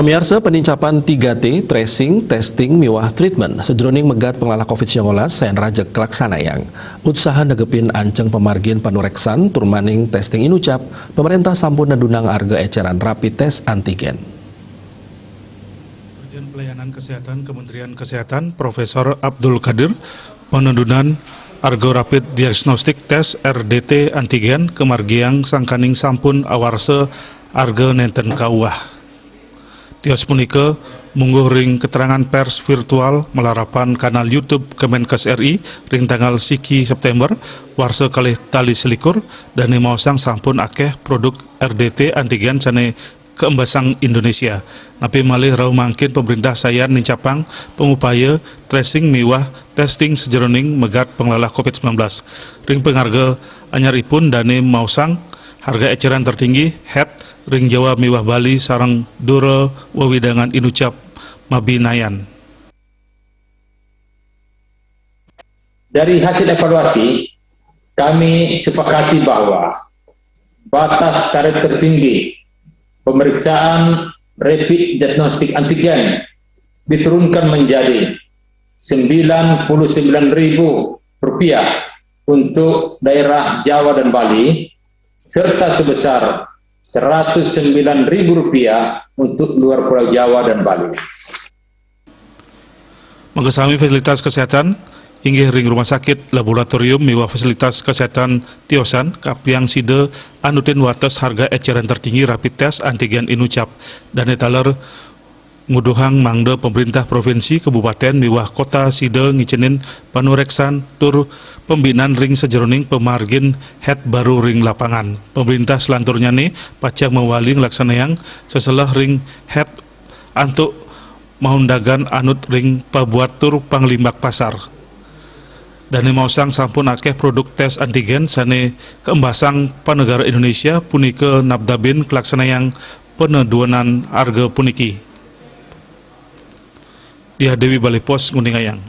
Pemirsa, penincapan 3T, tracing, testing, miwah treatment, sejroning megat pengelola COVID-19 sayan rajek kelaksanayang. Usaha negepin anceng pemargin panureksan, turmaning testing inucap, pemerintah sampun nadunang harga eceran rapid test antigen. Dirjen Pelayanan Kesehatan Kementerian Kesehatan Profesor Abdul Qadir penadunan harga rapid diagnostic test RDT antigen kemargiang sangkaning sampun awarse harga nenten kauah. Tios punika mungguh ring keterangan pers virtual melarapan kanal YouTube Kemenkes RI ring tanggal 1 September warsa kalih tali selikur dan mausang sampun akeh produk RDT antigen sane keembasang Indonesia. Napi malih rau mangkin pemerintah sayan nincapang pengupaya tracing miwah testing sejroning megat pengelola COVID-19. Ring pengharga anyaripun dane mausang harga eceran tertinggi head ring Jawa miwah Bali sarang dura wewidangan inucap mabinayan. Dari hasil evaluasi, kami sepakati bahwa batas tarif tertinggi pemeriksaan rapid diagnostic antigen diturunkan menjadi Rp99.000 untuk daerah Jawa dan Bali, serta sebesar Rp109.000 untuk luar Pulau Jawa dan Bali. Menggesami fasilitas kesehatan, inggih ring rumah sakit, laboratorium, miwah fasilitas kesehatan tiosan, kapiang side anutin wates harga eceran tertinggi rapid test antigen inucap, dan etaler nguduhang mangde pemerintah provinsi, kabupaten, miwah kota side ngicenin panureksan tur pembinaan ring sejroning pemargin head baru ring lapangan. Pemerintah selanturnya nih pacak mewaling laksanayang seselah ring head antuk maundagan anut ring pabuat tur panglimbak pasar. Dan mausang sampun akeh produk tes antigen sane keembasang panegara Indonesia punika nabdabin kelaksanayang peneduanan harga puniki. Dia Dewi Balai Pos Nguningayang.